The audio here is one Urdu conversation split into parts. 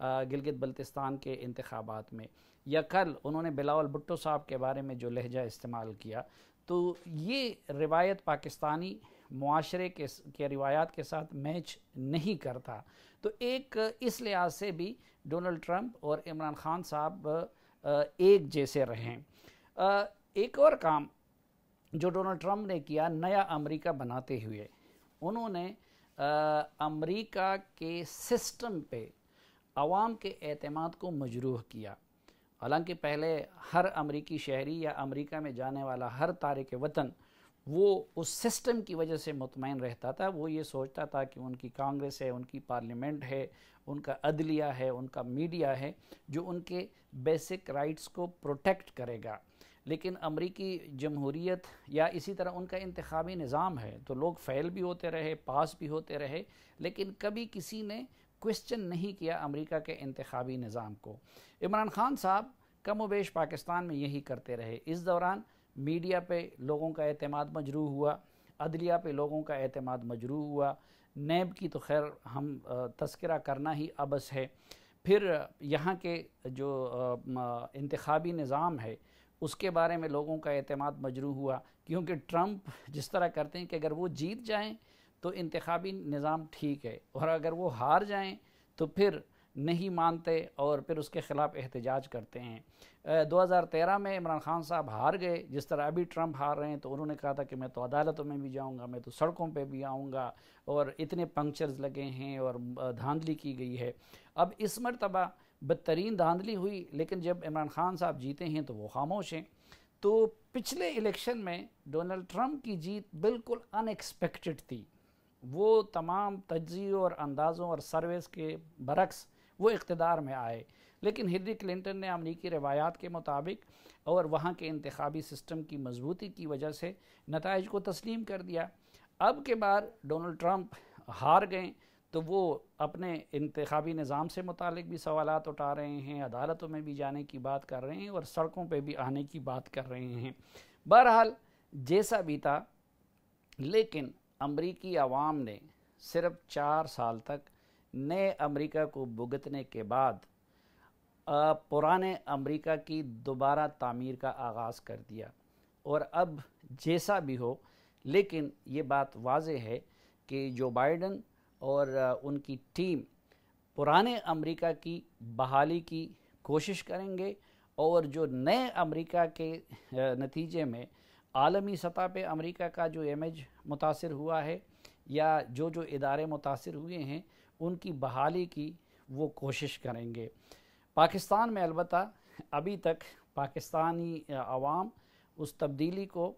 گلگت بلتستان کے انتخابات میں، یا کل انہوں نے بلاول بھٹو صاحب کے بارے میں جو لہجہ استعمال کیا، تو یہ روایت پاکستانی معاشرے کے روایات کے ساتھ میچ نہیں کرتا۔ تو ایک اس لحاظ سے بھی ڈونلڈ ٹرمپ اور عمران خان صاحب ایک جیسے رہیں۔ ایک اور کام جو ڈونلڈ ٹرمپ نے کیا نیا امریکہ بناتے ہوئے، انہوں نے امریکہ کے سسٹم پہ عوام کے اعتماد کو مجروح کیا۔ حالانکہ پہلے ہر امریکی شہری یا امریکہ میں جانے والا ہر تارک وطن وہ اس سسٹم کی وجہ سے مطمئن رہتا تھا، وہ یہ سوچتا تھا کہ ان کی کانگریس ہے، ان کی پارلیمنٹ ہے، ان کا عدلیہ ہے، ان کا میڈیا ہے جو ان کے بیسک رائٹس کو پروٹیکٹ کرے گا۔ لیکن امریکی جمہوریت یا اسی طرح ان کا انتخابی نظام ہے، تو لوگ فیل بھی ہوتے رہے، پاس بھی ہوتے رہے، لیکن کبھی کسی نے کوسچن نہیں کیا امریکہ کے انتخابی نظام کو۔ عمران خان صاحب کم و بیش پاکستان میں یہی کرتے رہے۔ اس دوران میڈیا پہ لوگوں کا اعتماد مجروح ہوا، عدلیہ پہ لوگوں کا اعتماد مجروح ہوا، نیب کی تو خیر ہم تذکرہ کرنا ہی عبث ہے۔ پھر یہاں کے جو انتخابی نظام ہے اس کے بارے میں لوگوں کا اعتماد مجروح ہوا، کیونکہ ٹرمپ جس طرح کرتے ہیں کہ اگر وہ جیت جائیں تو انتخابی نظام ٹھیک ہے، اور اگر وہ ہار جائیں تو پھر نہیں مانتے اور پھر اس کے خلاف احتجاج کرتے ہیں۔ 2013 میں عمران خان صاحب ہار گئے، جس طرح ابھی ٹرمپ ہار رہے ہیں، تو انہوں نے کہا تھا کہ میں تو عدالتوں میں بھی جاؤں گا، میں تو سڑکوں پہ بھی آؤں گا، اور اتنے پنکچرز لگے ہیں اور دھاندلی کی گئی ہے۔ اب اس مرتبہ بدترین دھاندلی ہوئی، لیکن جب عمران خان صاحب جیتے ہیں تو وہ خاموش ہیں۔ تو پچھلے الیکشن میں ڈونلڈ ٹرمپ کی جیت بالکل ان ایکسپیکٹڈ تھی، وہ تمام تجزیوں اور اندازوں اور سرویز کے برعکس وہ اقتدار میں آئے، لیکن ہلری کلنٹن نے امریکی روایات کے مطابق اور وہاں کے انتخابی سسٹم کی مضبوطی کی وجہ سے نتائج کو تسلیم کر دیا۔ اب کے بار ڈونلڈ ٹرمپ ہار گئے تو وہ اپنے انتخابی نظام سے متعلق بھی سوالات اٹھا رہے ہیں، عدالتوں میں بھی جانے کی بات کر رہے ہیں اور سڑکوں پہ بھی آنے کی بات کر رہے ہیں۔ بہرحال جیسا بھی تھا، لیکن امریکی عوام نے صرف 4 سال تک نئے امریکہ کو بھگتنے کے بعد پرانے امریکہ کی دوبارہ تعمیر کا آغاز کر دیا۔ اور اب جیسا بھی ہو، لیکن یہ بات واضح ہے کہ جو بائیڈن اور ان کی ٹیم پرانے امریکہ کی بحالی کی کوشش کریں گے، اور جو نئے امریکہ کے نتیجے میں عالمی سطح پہ امریکہ کا جو امیج متاثر ہوا ہے یا جو ادارے متاثر ہوئے ہیں ان کی بحالی کی وہ کوشش کریں گے۔ پاکستان میں البتہ ابھی تک پاکستانی عوام اس تبدیلی کو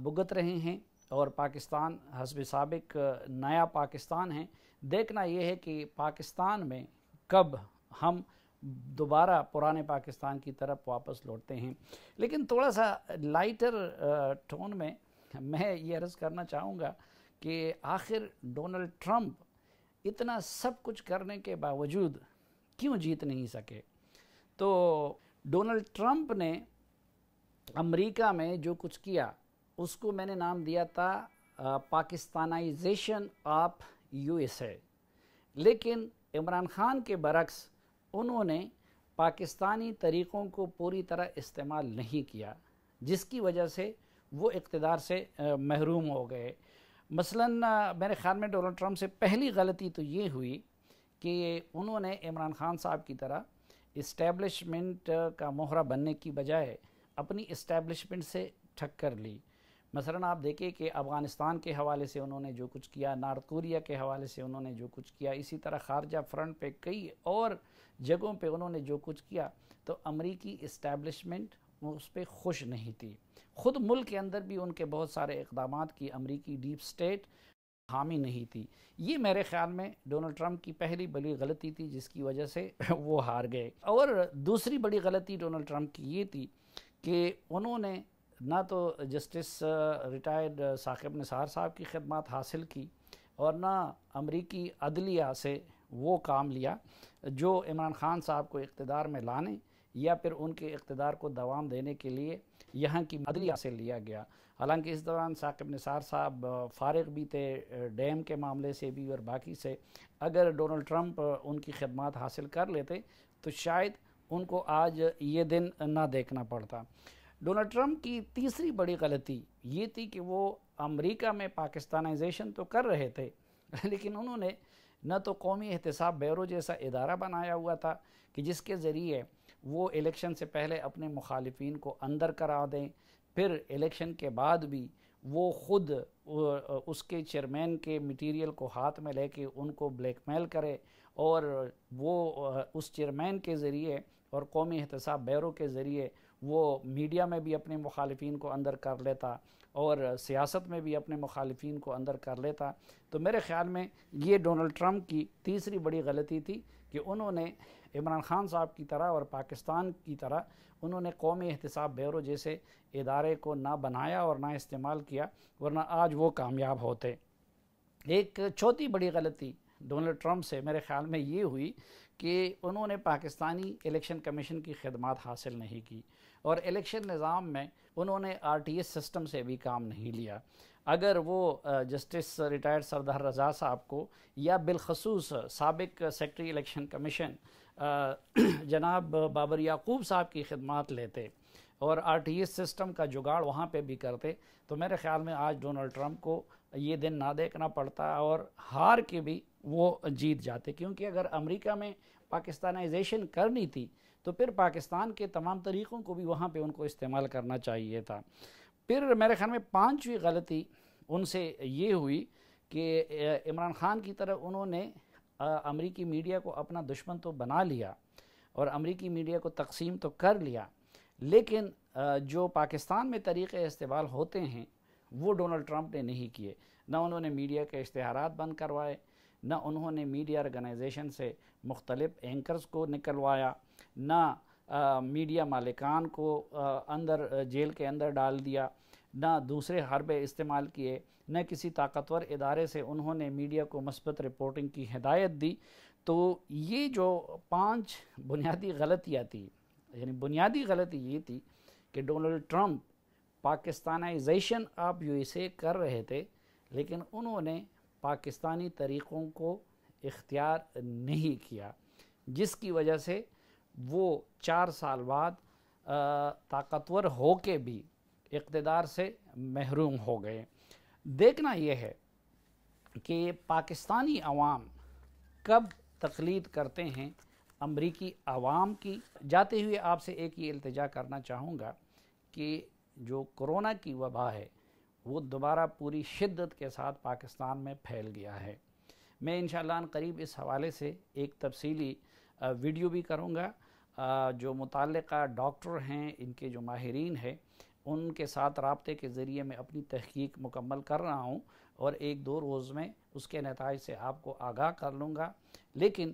بھگت رہے ہیں، اور پاکستان حسب سابق نیا پاکستان ہے۔ دیکھنا یہ ہے کہ پاکستان میں کب ہم دوبارہ پرانے پاکستان کی طرف واپس لوٹتے ہیں۔ لیکن تھوڑا سا لائٹر ٹون میں میں یہ عرض کرنا چاہوں گا کہ آخر ڈونلڈ ٹرمپ اتنا سب کچھ کرنے کے باوجود کیوں جیت نہیں سکے؟ تو ڈونلڈ ٹرمپ نے امریکہ میں جو کچھ کیا اس کو میں نے نام دیا تھا پاکستانائزیشن آف یو ایس اے، لیکن عمران خان کے برعکس انہوں نے پاکستانی طریقوں کو پوری طرح استعمال نہیں کیا، جس کی وجہ سے وہ اقتدار سے محروم ہو گئے۔ مثلاً میرے خیال میں ڈونلڈ ٹرمپ سے پہلی غلطی تو یہ ہوئی کہ انہوں نے عمران خان صاحب کی طرح اسٹیبلشمنٹ کا مہرہ بننے کی بجائے اپنی اسٹیبلشمنٹ سے ٹھکر لی۔ مثلاً آپ دیکھیں کہ افغانستان کے حوالے سے انہوں نے جو کچھ کیا، نارتھ کوریا کے حوالے سے انہوں نے جو کچھ کیا، اسی طرح خارجہ فرنٹ پہ کئی اور جگہوں پہ انہوں نے جو کچھ کیا، تو امریکی اسٹیبلشمنٹ اس پہ خوش نہیں تھی۔ خود ملک کے اندر بھی ان کے بہت سارے اقدامات کی امریکی ڈیپ سٹیٹ حامی نہیں تھی۔ یہ میرے خیال میں ڈونلڈ ٹرمپ کی پہلی بڑی غلطی تھی، جس کی وجہ سے وہ ہار گئے۔ اور دوسری بڑی غلطی ڈونلڈ ٹرمپ کی یہ تھی کہ انہوں نے نہ تو جسٹس ریٹائرڈ ثاقب نثار صاحب کی خدمات حاصل کی، اور نہ امریکی عدلیہ سے وہ کام لیا جو عمران خان صاحب کو اقتدار میں لانے یا پھر ان کے اقتدار کو دوام دینے کے لیے یہاں کی عدلیہ سے لیا گیا۔ حالانکہ اس دوران ثاقب نثار صاحب فارغ بھی تھے ڈیم کے معاملے سے بھی اور باقی سے۔ اگر ڈونلڈ ٹرمپ ان کی خدمات حاصل کر لیتے تو شاید ان کو آج یہ دن نہ دیکھنا پڑتا۔ ڈونلڈ ٹرمپ کی تیسری بڑی غلطی یہ تھی کہ وہ امریکہ میں پاکستانائزیشن تو کر رہے تھے، لیکن انہوں نے نہ تو قومی احتساب بیورو جیسا ادارہ بنایا ہوا تھا کہ جس کے ذریعے وہ الیکشن سے پہلے اپنے مخالفین کو اندر کرا دیں، پھر الیکشن کے بعد بھی وہ خود اس کے چیئرمین کے میٹیریل کو ہاتھ میں لے کے ان کو بلیک میل کرے، اور وہ اس چیئرمین کے ذریعے اور قومی احتساب بیورو کے ذریعے وہ میڈیا میں بھی اپنے مخالفین کو اندر کر لیتا اور سیاست میں بھی اپنے مخالفین کو اندر کر لیتا۔ تو میرے خیال میں یہ ڈونلڈ ٹرمپ کی تیسری بڑی غلطی تھی کہ انہوں نے عمران خان صاحب کی طرح اور پاکستان کی طرح انہوں نے قومی احتساب بیورو جیسے ادارے کو نہ بنایا اور نہ استعمال کیا، ورنہ آج وہ کامیاب ہوتے۔ ایک چوتھی بڑی غلطی ڈونلڈ ٹرمپ سے میرے خیال میں یہ ہوئی کہ انہوں نے پاکستانی الیکشن کمیشن کی خدمات حاصل نہیں کی، اور الیکشن نظام میں انہوں نے RTS سسٹم سے بھی کام نہیں لیا۔ اگر وہ جسٹس ریٹائرڈ سردار رضا صاحب کو یا بالخصوص سابق سیکرٹری الیکشن کمیشن جناب بابر یعقوب صاحب کی خدمات لیتے اور RTS سسٹم کا جگاڑ وہاں پہ بھی کرتے تو میرے خیال میں آج ڈونلڈ ٹرمپ کو یہ دن نہ دیکھنا پڑتا اور ہار کے بھی وہ جیت جاتے، کیونکہ اگر امریکہ میں پاکستانائزیشن کرنی تھی تو پھر پاکستان کے تمام طریقوں کو بھی وہاں پہ ان کو استعمال کرنا چاہیے تھا۔ پھر میرے خیال میں پانچویں غلطی ان سے یہ ہوئی کہ عمران خان کی طرح انہوں نے امریکی میڈیا کو اپنا دشمن تو بنا لیا اور امریکی میڈیا کو تقسیم تو کر لیا، لیکن جو پاکستان میں طریقے استعمال ہوتے ہیں وہ ڈونلڈ ٹرمپ نے نہیں کیے۔ نہ انہوں نے میڈیا کے اشتہارات بند کروائے، نہ انہوں نے میڈیا آرگنائزیشن سے مختلف اینکرز کو نکلوایا، نہ میڈیا مالکان کو اندر جیل کے اندر ڈال دیا، نہ دوسرے حربے استعمال کیے، نہ کسی طاقتور ادارے سے انہوں نے میڈیا کو مثبت رپورٹنگ کی ہدایت دی۔ تو یہ جو 5 بنیادی غلطیاں تھی، یعنی بنیادی غلطی یہ تھی کہ ڈونلڈ ٹرمپ پاکستانائزیشن آف USA کر رہے تھے، لیکن انہوں نے پاکستانی طریقوں کو اختیار نہیں کیا، جس کی وجہ سے وہ 4 سال بعد طاقتور ہو کے بھی اقتدار سے محروم ہو گئے۔ دیکھنا یہ ہے کہ پاکستانی عوام کب تقلید کرتے ہیں امریکی عوام کی۔ جاتے ہوئے آپ سے ایک یہ التجا کرنا چاہوں گا کہ جو کرونا کی وبا ہے وہ دوبارہ پوری شدت کے ساتھ پاکستان میں پھیل گیا ہے۔ میں انشاءاللہ ان قریب اس حوالے سے ایک تفصیلی ویڈیو بھی کروں گا۔ جو متعلقہ ڈاکٹر ہیں، ان کے جو ماہرین ہیں، ان کے ساتھ رابطے کے ذریعے میں اپنی تحقیق مکمل کر رہا ہوں اور 1-2 روز میں اس کے نتائج سے آپ کو آگاہ کر لوں گا۔ لیکن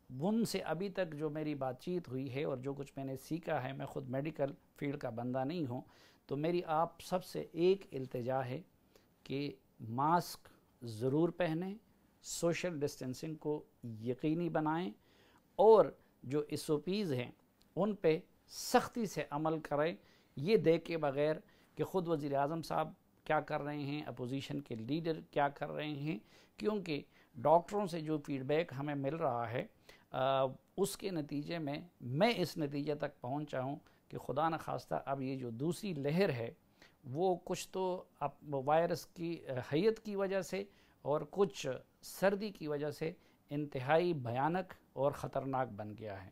ان سے ابھی تک جو میری بات چیت ہوئی ہے اور جو کچھ میں نے سیکھا ہے، میں خود میڈیکل فیلڈ کا بندہ نہیں ہوں، تو میری آپ سب سے ایک التجا ہے کہ ماسک ضرور پہنیں، سوشل ڈسٹینسنگ کو یقینی بنائیں، اور جو SOPs ہیں ان پہ سختی سے عمل کریں، یہ دیکھے بغیر کہ خود وزیر اعظم صاحب کیا کر رہے ہیں، اپوزیشن کے لیڈر کیا کر رہے ہیں، کیونکہ ڈاکٹروں سے جو فیڈ بیک ہمیں مل رہا ہے اس کے نتیجے میں اس نتیجے تک پہنچا ہوں کہ خدا نخواستہ اب یہ جو دوسری لہر ہے وہ کچھ تو وائرس کی حیت کی وجہ سے اور کچھ سردی کی وجہ سے انتہائی بھیانک اور خطرناک بن گیا ہے۔